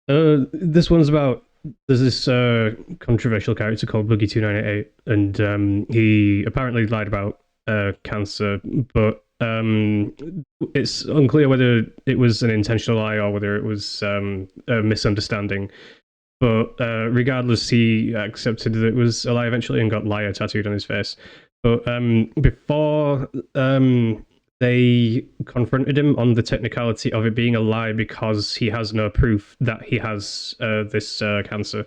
This one's about there's this controversial character called Boogie 298, and he apparently lied about cancer, but it's unclear whether it was an intentional lie or whether it was a misunderstanding. But regardless, he accepted that it was a lie eventually and got liar tattooed on his face. But before they confronted him on the technicality of it being a lie because he has no proof that he has this cancer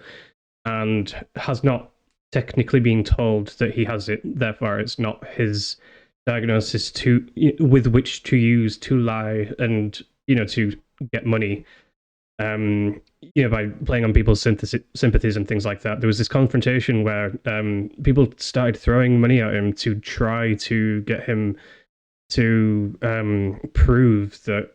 and has not technically been told that he has it. Therefore, it's not his diagnosis to with which to use to lie and to get money. By playing on people's sympathies and things like that. There was this confrontation where people started throwing money at him to try to get him to prove that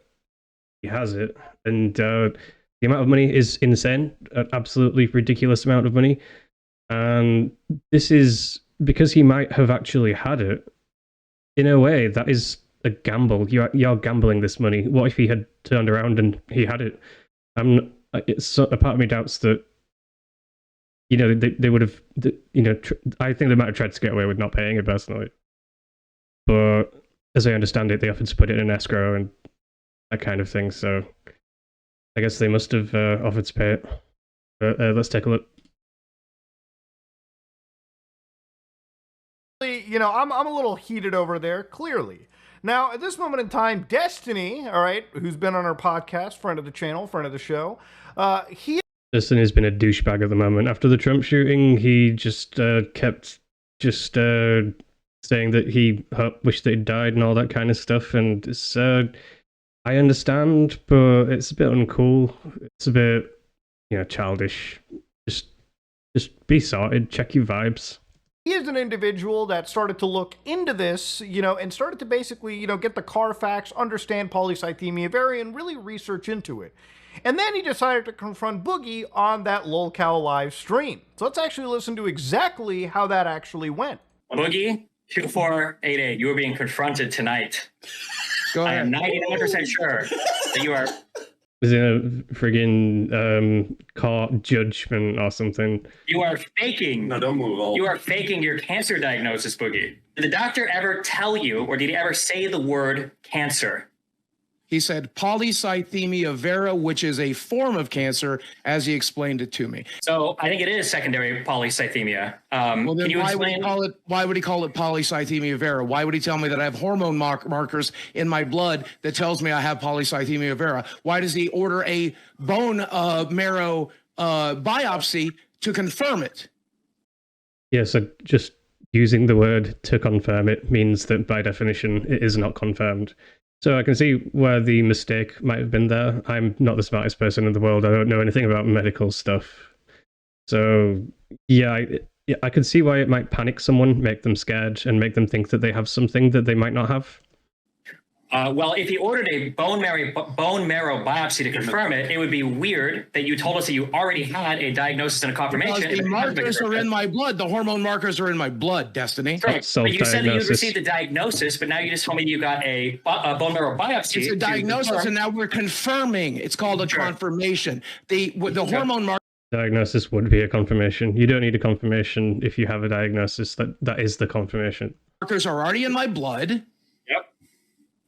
he has it, and the amount of money is insane, an absolutely ridiculous amount of money. And this is because he might have actually had it. In a way, that is a gamble. You're gambling this money. What if he had turned around and he had it? It's a part of me doubts that they would have I think they might have tried to get away with not paying it personally, but as I understand it, they offered to put it in escrow and that kind of thing. So I guess they must have offered to pay it. But let's take a look. I'm a little heated over there, clearly. Now, at this moment in time, Destiny, all right, who's been on our podcast, friend of the channel, friend of the show, Destiny's been a douchebag at the moment. After the Trump shooting, he just kept just saying that he wished that he'd died and all that kind of stuff. And it's, I understand, but it's a bit uncool. It's a bit, childish. Just be sorted. Check your vibes. He is an individual that started to look into this, and started to basically, get the Carfax, understand polycythemia vera, and really research into it. And then he decided to confront Boogie on that lolcow live stream. So let's actually listen to exactly how that actually went. Boogie, 2488, you are being confronted tonight. Go ahead. I am 99% sure that you are... Was in a friggin' court judgment or something. You are faking. No, don't move on. You are faking your cancer diagnosis, Boogie. Did the doctor ever tell you, or did he ever say the word cancer? He said polycythemia vera, which is a form of cancer, as he explained it to me. So I think it is secondary polycythemia. Well, then can you why explain? why would he call it polycythemia vera? Why would he tell me that I have hormone markers in my blood that tells me I have polycythemia vera? Why does he order a bone marrow biopsy to confirm it? Yeah, so just using the word to confirm it means that by definition it is not confirmed. So I can see where the mistake might have been there. I'm not the smartest person in the world. I don't know anything about medical stuff. So yeah, I could see why it might panic someone, make them scared, and make them think that they have something that they might not have. Well, if he ordered a bone marrow biopsy to confirm it, it would be weird that you told us that you already had a diagnosis and a confirmation. Because the markers are in my blood. The hormone markers are in my blood, Destiny. Right. But you said that you'd received the diagnosis, but now you just told me you got a bone marrow biopsy. It's a diagnosis, and now we're confirming. It's called a confirmation. The hormone markers. Diagnosis would be a confirmation. You don't need a confirmation if you have a diagnosis. That is the confirmation. Markers are already in my blood.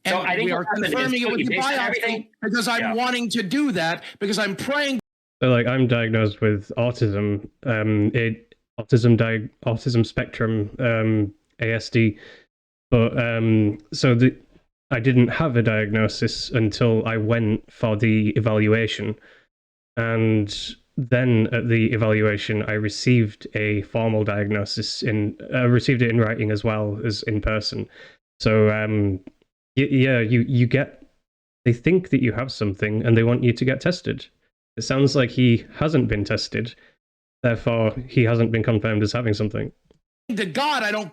And so I think we are confirming it with the biopsy because I'm wanting to do that because I'm praying. So, like, I'm diagnosed with autism, autism spectrum, ASD, but I didn't have a diagnosis until I went for the evaluation, and then at the evaluation I received a formal diagnosis received it in writing as well as in person. So yeah, you get, they think that you have something and they want you to get tested. It sounds like he hasn't been tested, therefore he hasn't been confirmed as having something. To God, I don't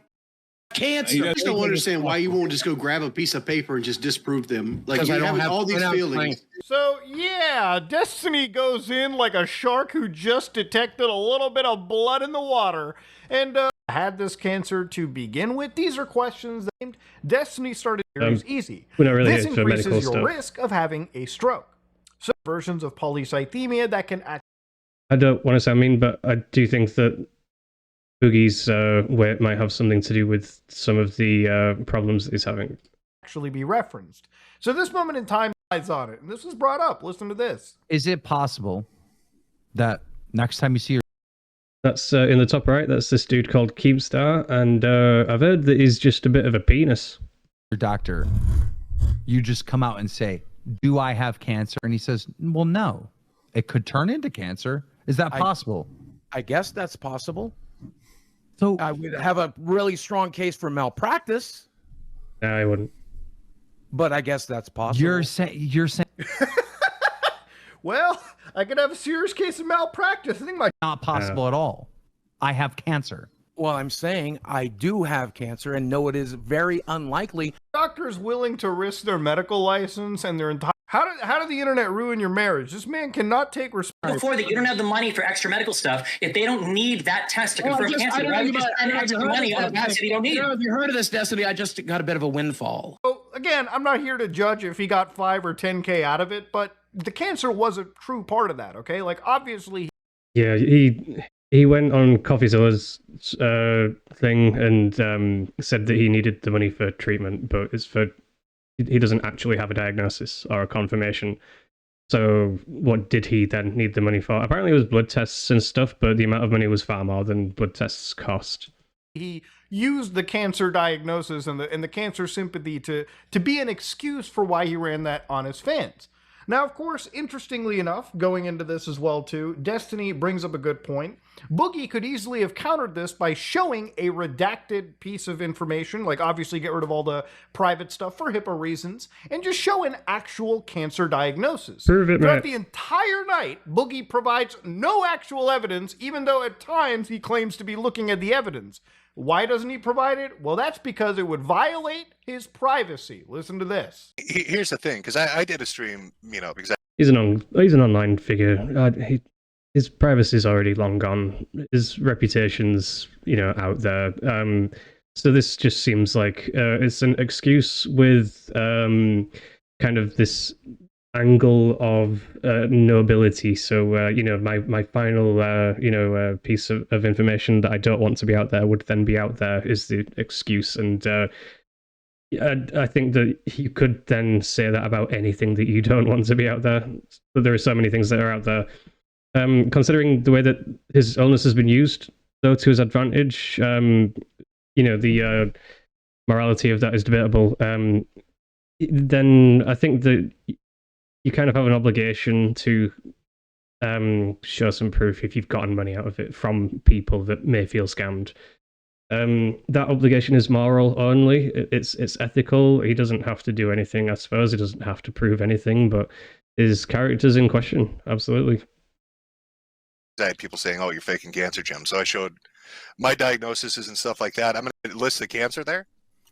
cancer. I just don't understand why you won't just go grab a piece of paper and just disprove them. Like, you have all these feelings. So yeah, Destiny goes in like a shark who just detected a little bit of blood in the water and had this cancer to begin with. These are questions that Destiny started easy. We're not really this into medical increases your stuff. risk of having a stroke. some versions of polycythemia that can act. I don't want to sound mean, but I do think that Boogie's weight might have something to do with some of the problems that he's having. Actually be referenced. So this moment in time lies on it, and this was brought up. Listen to this. Is it possible that next time you see your That's in the top right. That's this dude called Keemstar, and I've heard that he's just a bit of a penis. doctor, you just come out and say, "Do I have cancer?" And he says, "Well, no. It could turn into cancer." Is that possible? I guess that's possible. So I would have a really strong case for malpractice, No, I wouldn't. but I guess that's possible. you're saying Well, I could have a serious case of malpractice. I think my not possible at all. I have cancer. Well, I'm saying I do have cancer and know it is very unlikely. doctor is willing to risk their medical license and their entire. How did the internet ruin your marriage? This man cannot take responsibility. Before that, you don't have the money for extra medical stuff. If they don't need that test to confirm cancer, why would you spend extra money on a test you don't need? If you heard of this, Destiny, I just got a bit of a windfall. So again, I'm not here to judge if he got 5 or 10K out of it, but the cancer was a true part of that. Okay, like obviously. Yeah, he went on CoffeeZilla's thing and said that he needed the money for treatment, but it's for he doesn't actually have a diagnosis or a confirmation. So what did he then need the money for? Apparently it was blood tests and stuff, but the amount of money was far more than blood tests cost. He used the cancer diagnosis and the cancer sympathy to be an excuse for why he ran that on his fans. Now, of course, interestingly enough, going into this as well too, Destiny brings up a good point. Boogie could easily have countered this by showing a redacted piece of information, like obviously get rid of all the private stuff for HIPAA reasons, and just show an actual cancer diagnosis. Prove it, Throughout Matt. the entire night, Boogie provides no actual evidence, even though at times he claims to be looking at the evidence. Why doesn't he provide it? Well, that's because it would violate his privacy. Listen to this. Here's the thing, because I did a stream, because He's an online figure. His privacy is already long gone. His reputation's out there. So this just seems like it's an excuse with kind of this angle of nobility. So my final piece of information that I don't want to be out there would then be out there is the excuse. And I think that you could then say that about anything that you don't want to be out there. But there are so many things that are out there. Considering the way that his illness has been used, though, to his advantage, the morality of that is debatable. Then I think that you kind of have an obligation to show some proof if you've gotten money out of it from people that may feel scammed. That obligation is moral only. It's ethical. He doesn't have to do anything, I suppose. He doesn't have to prove anything, but his character's in question. Absolutely. I had people saying, "Oh, you're faking cancer, Jim." So I showed my diagnoses and stuff like that. I'm going to list the cancer there.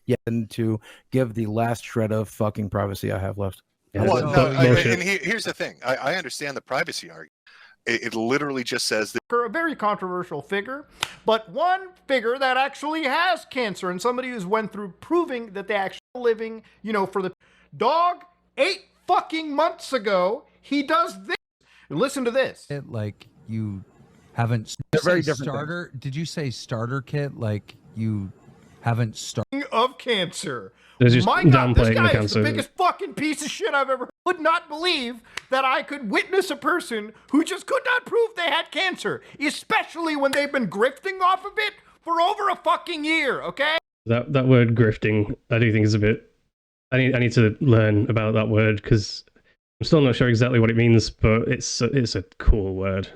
Yeah, and to give the last shred of fucking privacy I have left. Yeah, Well, no, and here's the thing. I understand the privacy argument. It literally just says that A very controversial figure, but one figure that actually has cancer and somebody who's went through proving that they actually living, for the dog 8 fucking months ago, he does this. Listen to this. Like you haven't. They're very say different starter. Did you say starter kit? Like you haven't started. Of cancer. There's just My God, this downplaying the guy is cancer. the biggest fucking piece of shit I've ever heard. Would not believe that I could witness a person who just could not prove they had cancer, especially when they've been grifting off of it for over a fucking year, okay? That word grifting, I do think is a bit. I need to learn about that word because I'm still not sure exactly what it means, but it's a cool word.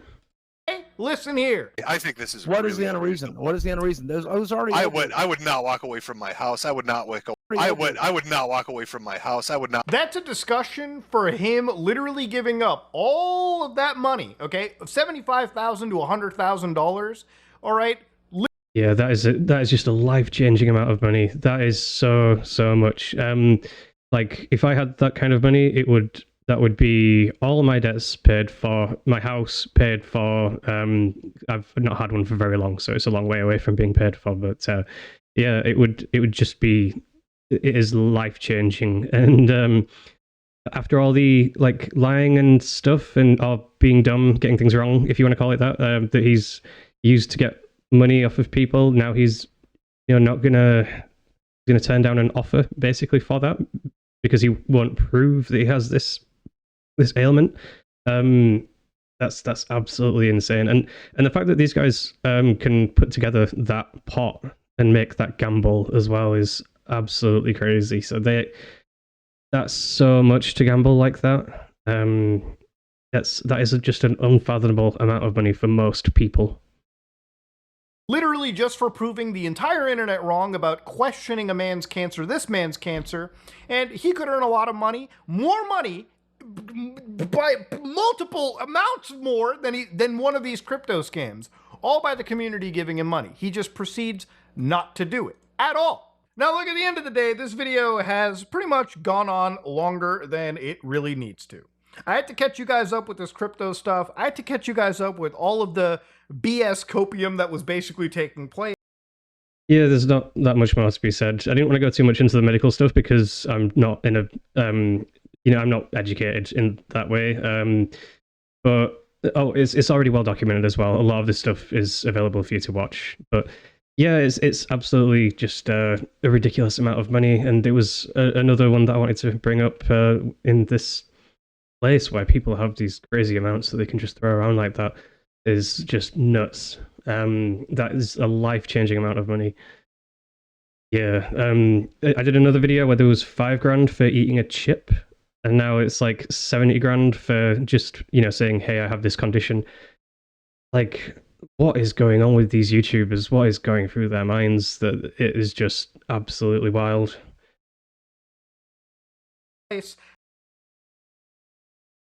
Hey, listen here. I think this is What is the really end reason? What is the end reason? There's already. I would not walk away from my house. I would not walk away from my house. I would not. That's a discussion for him literally giving up all of that money, okay? $75,000 to $100,000, all right? Yeah, that is just a life-changing amount of money. That is so much. Like if I had that kind of money, that would be all my debts paid for, my house paid for. I've not had one for very long, so it's a long way away from being paid for. But yeah, it would just be. It is life-changing, and after all the like lying and stuff and or being dumb, getting things wrong, if you want to call it that, that he's used to get money off of people, now he's not gonna turn down an offer basically for that because he won't prove that he has this ailment. That's absolutely insane, and the fact that these guys can put together that pot and make that gamble as well is absolutely crazy. So that's so much to gamble like that. That is just an unfathomable amount of money for most people. Literally just for proving the entire internet wrong about questioning a man's cancer, this man's cancer, and he could earn a lot of money, more money, by multiple amounts more than one of these crypto scams, all by the community giving him money. He just proceeds not to do it at all. Now look, at the end of the day, this video has pretty much gone on longer than it really needs to. I had to catch you guys up with this crypto stuff. I had to catch you guys up with all of the BS copium that was basically taking place. Yeah, there's not that much more to be said. I didn't want to go too much into the medical stuff because I'm not in a, I'm not educated in that way. But it's already well documented as well. A lot of this stuff is available for you to watch. But yeah, it's absolutely just a ridiculous amount of money. And it was another one that I wanted to bring up in this place where people have these crazy amounts that they can just throw around like that is just nuts. That is a life-changing amount of money. Yeah, I did another video where there was $5,000 for eating a chip, and now it's like 70 grand for just saying, hey, I have this condition. Like, what is going on with these YouTubers? What is going through their minds? That it is just absolutely wild.